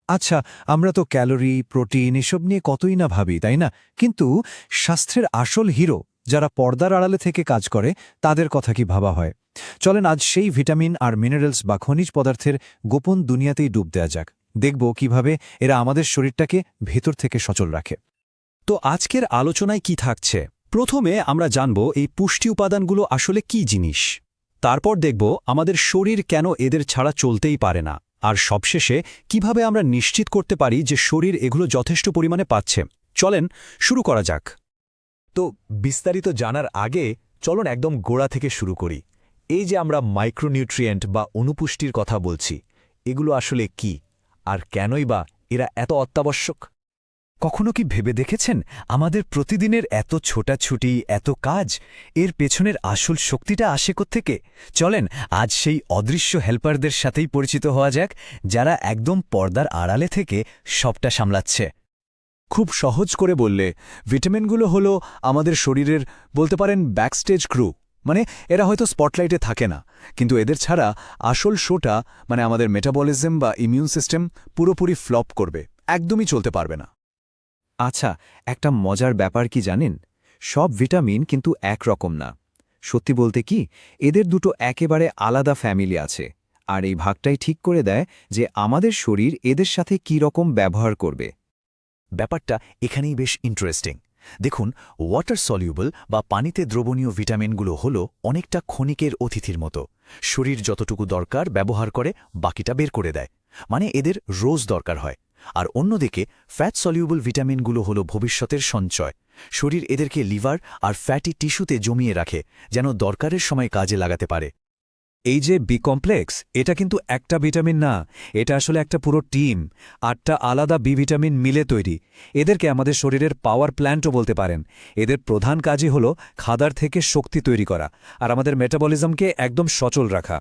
আচ্ছা, আমরা তো ক্যালোরি, প্রোটিন এসব নিয়ে কতই না ভাবি, তাই না? কিন্তু স্বাস্থ্যের আসল হিরো যারা পর্দার আড়ালে থেকে কাজ করে তাদের কথা কি ভাবা হয়? চলেন আজ সেই ভিটামিন আর মিনারেলস বা খনিজ পদার্থের গোপন দুনিয়াতেই ডুব দেয়া যাক। দেখব কিভাবে এরা আমাদের শরীরটাকে ভেতর থেকে সচল রাখে। তো আজকের আলোচনায় কি থাকছে? প্রথমে আমরা জানব এই পুষ্টি উপাদানগুলো আসলে কি জিনিস। তারপর দেখব আমাদের শরীর কেন এদের ছাড়া চলতেই পারে না। আর সবশেষে কিভাবে আমরা নিশ্চিত করতে পারি যে শরীর এগুলো যথেষ্ট পরিমাণে পাচ্ছে। চলেন শুরু করা যাক। তো বিস্তারিত জানার আগে চলুন একদম গোড়া থেকে শুরু করি। এই যে আমরা মাইক্রোনিউট্রিয়েন্ট বা অনুপুষ্টির কথা বলছি, এগুলো আসলে কি আর কেনই বা এরা এত অত্যাবশ্যক? কখনো কি ভেবে দেখেছেন আমাদের প্রতিদিনের এত ছোটাছুটি, এত কাজ, এর পেছনের আসল শক্তিটা আসে কোত্থেকে? চলেন আজ সেই অদৃশ্য হেল্পারদের সাথেই পরিচিত হওয়া যাক, যারা একদম পর্দার আড়ালে থেকে সবটা সামলাচ্ছে। খুব সহজ করে বললে ভিটামিনগুলো হলো আমাদের শরীরের, বলতে পারেন, ব্যাকস্টেজ ক্রু। মানে এরা হয়তো স্পটলাইটে থাকে না, কিন্তু এদের ছাড়া আসল শোটা, মানে আমাদের মেটাবলিজম বা ইমিউন সিস্টেম, পুরোপুরি ফ্লপ করবে, একদমই চলতে পারবে না। আচ্ছা, একটা মজার ব্যাপার কি জানেন? সব ভিটামিন কিন্তু একরকম না। সত্যি বলতে কি, এদের দুটো একেবারে আলাদা ফ্যামিলি আছে। আর এই ভাগটাই ঠিক করে দেয় যে আমাদের শরীর এদের সাথে কী রকম ব্যবহার করবে। ব্যাপারটা এখানেই বেশ ইন্টারেস্টিং। দেখুন, ওয়াটার সলিউবল বা পানিতে দ্রবণীয় ভিটামিনগুলো হলো অনেকটা ক্ষণিকের অতিথির মতো। শরীর যতটুকু দরকার ব্যবহার করে, বাকিটা বের করে দেয়। মানে এদের রোজ দরকার হয়। আর অন্যদিকে ফ্যাট সলিউবল ভিটামিনগুলো হলো ভবিষ্যতের সঞ্চয়। শরীর এদেরকে লিভার আর ফ্যাটি টিস্যুতে জমিয়ে রাখে, যেন দরকারের সময় কাজে লাগাতে পারে। এই যে বি কমপ্লেক্স, এটা কিন্তু একটা ভিটামিন না, এটা আসলে একটা পুরো টিম। ৮টা আলাদা বি ভিটামিন মিলে তৈরি। এদেরকে আমাদের শরীরের পাওয়ার প্ল্যান্টও বলতে পারেন। এদের প্রধান কাজই হল খাবার থেকে শক্তি তৈরি করা আর আমাদের মেটাবলিজমকে একদম সচল রাখা।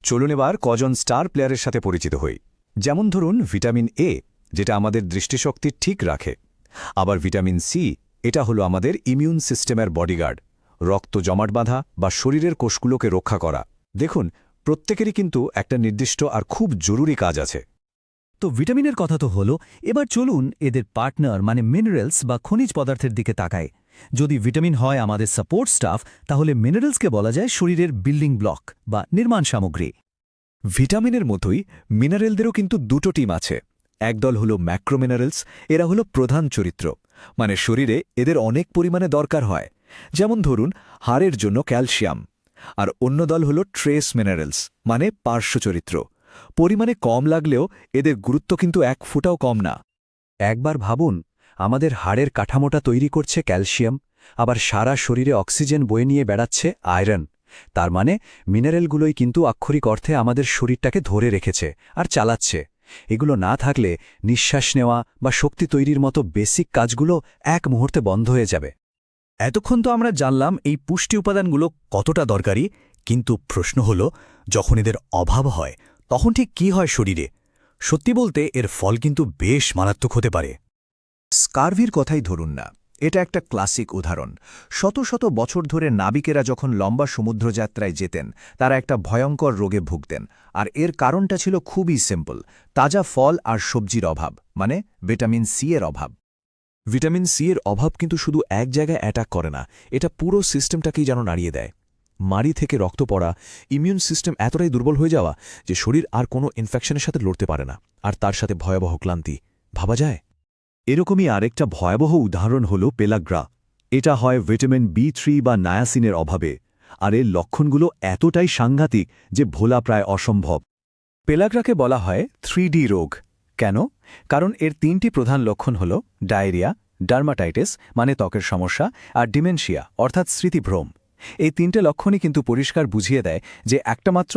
চলুন এবার কজন স্টার প্লেয়ারের সাথে পরিচিত হই। যেমন ধরুন ভিটামিন এ, যেটা আমাদের দৃষ্টিশক্তি ঠিক রাখে। আবার ভিটামিন সি, এটা হলো আমাদের ইমিউন সিস্টেমের বডিগার্ড, রক্ত জমাট বাঁধা বা শরীরের কোষগুলোকে রক্ষা করা। দেখুন, প্রত্যেকেরই কিন্তু একটা নির্দিষ্ট আর খুব জরুরি কাজ আছে। তো ভিটামিনের কথা তো হলো, এবার চলুন এদের পার্টনার মানে মিনারেলস বা খনিজ পদার্থের দিকে তাকায়। যদি ভিটামিন হয় আমাদের সাপোর্ট স্টাফ, তাহলে মিনারেলসকে বলা যায় শরীরের বিল্ডিং ব্লক বা নির্মাণ সামগ্রী। ভিটামিনের মতোই মিনারেলদেরও কিন্তু দুটো টিম আছে। একদল হলো ম্যাক্রোমিনারেলস, এরা হলো প্রধান চরিত্র, মানে শরীরে এদের অনেক পরিমাণে দরকার হয়। যেমন ধরুন হাড়ের জন্য ক্যালসিয়াম। আর অন্য দল হলো ট্রেস মিনারেলস, মানে পার্শ্ব চরিত্র। পরিমাণে কম লাগলেও এদের গুরুত্ব কিন্তু এক ফুটাও কম না। একবার ভাবুন, আমাদের হাড়ের কাঠামোটা তৈরি করছে ক্যালসিয়াম, আবার সারা শরীরে অক্সিজেন বয়ে নিয়ে বেড়াচ্ছে আয়রন। তার মানে মিনারেলগুলোই কিন্তু আক্ষরিক অর্থে আমাদের শরীরটাকে ধরে রেখেছে আর চালাচ্ছে। এগুলো না থাকলে নিঃশ্বাস নেওয়া বা শক্তি তৈরির মতো বেসিক কাজগুলো এক মুহূর্তে বন্ধ হয়ে যাবে। এতক্ষণ তো আমরা জানলাম এই পুষ্টি উপাদানগুলো কতটা দরকারি, কিন্তু প্রশ্ন হল, যখন এদের অভাব হয় তখন ঠিক কী হয় শরীরে? সত্যি বলতে এর ফল কিন্তু বেশ মারাত্মক হতে পারে। স্কার্ভির কথাই ধরুন না, এটা একটা ক্লাসিক উদাহরণ। শত শত বছর ধরে নাবিকেরা যখন লম্বা সমুদ্রযাত্রায় যেতেন, তারা একটা ভয়ঙ্কর রোগে ভুগতেন। আর এর কারণটা ছিল খুবই সিম্পল: তাজা ফল আর সবজির অভাব, মানে ভিটামিন সি এর অভাব। ভিটামিন সি এর অভাব কিন্তু শুধু এক জায়গায় অ্যাটাক করে না, এটা পুরো সিস্টেমটাকেই যেন নাড়িয়ে দেয়। মাড়ি থেকে রক্ত পড়া, ইমিউন সিস্টেম এতটাই দুর্বল হয়ে যাওয়া যে শরীর আর কোনো ইনফেকশনের সাথে লড়তে পারে না। আর তার সাথে ভয়াবহ ক্লান্তি, ভাবা যায়? এরকমই আরেকটা ভয়াবহ উদাহরণ হল পেলাগ্রা। এটা হয় ভিটামিন বি3 বা নায়াসিনের অভাবে, আর এর লক্ষণগুলো এতটাই সাংঘাতিক যে ভোলা প্রায় অসম্ভব। পেলাগ্রাকে বলা হয় 3D রোগ। কেন? কারণ এর 3টি প্রধান লক্ষণ হল ডায়রিয়া, ডার্মাটাইটিস মানে ত্বকের সমস্যা, আর ডিমেনশিয়া অর্থাৎ স্মৃতিভ্রম। এই 3টে লক্ষণই কিন্তু পরিষ্কার বুঝিয়ে দেয় যে একটা মাত্র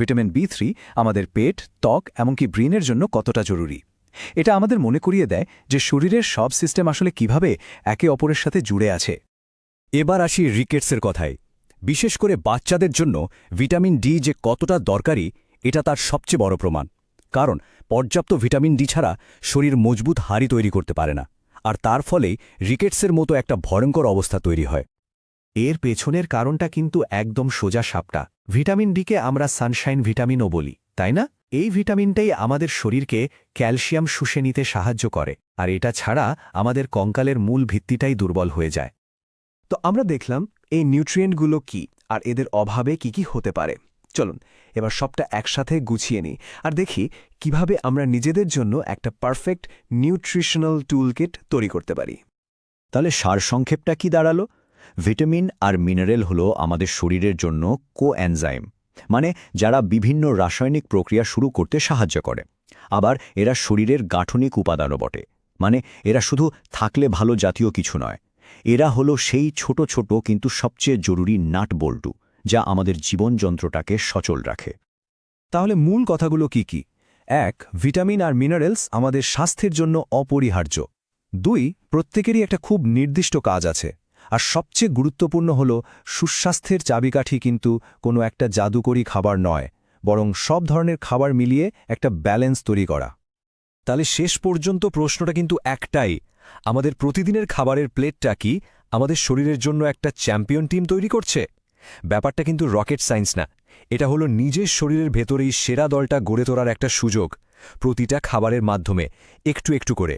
ভিটামিন বি3 আমাদের পেট, ত্বক এমনকি ব্রেনের জন্য কতটা জরুরি। এটা আমাদের মনে করিয়ে দেয় যে শরীরের সব সিস্টেম আসলে কিভাবে একে অপরের সাথে জুড়ে আছে। এবার আসি রিকেটসের কথায়। বিশেষ করে বাচ্চাদের জন্য ভিটামিন ডি যে কতটা দরকারি, এটা তার সবচেয়ে বড় প্রমাণ। কারণ পর্যাপ্ত ভিটামিন ডি ছাড়া শরীর মজবুত হাড়ি তৈরি করতে পারে না, আর তার ফলেই রিকেটসের মতো একটা ভয়ঙ্কর অবস্থা তৈরি হয়। এর পেছনের কারণটা কিন্তু একদম সোজা সাপটা। ভিটামিন ডিকে আমরা সানশাইন ভিটামিনও বলি, তাই না? এই ভিটামিনটাই আমাদের শরীরকে ক্যালসিয়াম শুষে নিতে সাহায্য করে, আর এটা ছাড়া আমাদের কঙ্কালের মূল ভিত্তিটাই দুর্বল হয়ে যায়। তো আমরা দেখলাম এই নিউট্রিয়েন্টগুলো কি আর এদের অভাবে কি কি হতে পারে। চলুন এবার সবটা একসাথে গুছিয়ে নিই আর দেখি কিভাবে আমরা নিজেদের জন্য একটা পারফেক্ট নিউট্রিশনাল টুলকিট তৈরি করতে পারি। তাহলে সারসংক্ষেপটা কি দাঁড়ালো? ভিটামিন আর মিনারেল হলো আমাদের শরীরের জন্য কোএনজাইম, মানে যারা বিভিন্ন রাসায়নিক প্রক্রিয়া শুরু করতে সাহায্য করে। আবার এরা শরীরের গাঠনিক উপাদানও বটে, মানে এরা শুধু থাকলে ভালো জাতীয় কিছু নয়। এরা হলো সেই ছোট ছোট কিন্তু সবচেয়ে জরুরি নাট বল্টু, যা আমাদের জীবনযন্ত্রটাকে সচল রাখে। তাহলে মূল কথাগুলো কি কি? ১. ভিটামিন আর মিনারেলস আমাদের স্বাস্থ্যের জন্য অপরিহার্য। ২. প্রত্যেকেরই একটা খুব নির্দিষ্ট কাজ আছে। আর সবচেয়ে গুরুত্বপূর্ণ হল সুস্বাস্থ্যের চাবিকাঠি কিন্তু কোনো একটা জাদুকরি খাবার নয়, বরং সব ধরনের খাবার মিলিয়ে একটা ব্যালেন্স তৈরি করা। তাহলে শেষ পর্যন্ত প্রশ্নটা কিন্তু একটাই, আমাদের প্রতিদিনের খাবারের প্লেটটা কি আমাদের শরীরের জন্য একটা চ্যাম্পিয়ন টিম তৈরি করছে? ব্যাপারটা কিন্তু রকেট সায়েন্স না, এটা হলো নিজের শরীরের ভেতরেই সেরা দলটা গড়ে তোলার একটা সুযোগ, প্রতিটা খাবারের মাধ্যমে একটু একটু করে।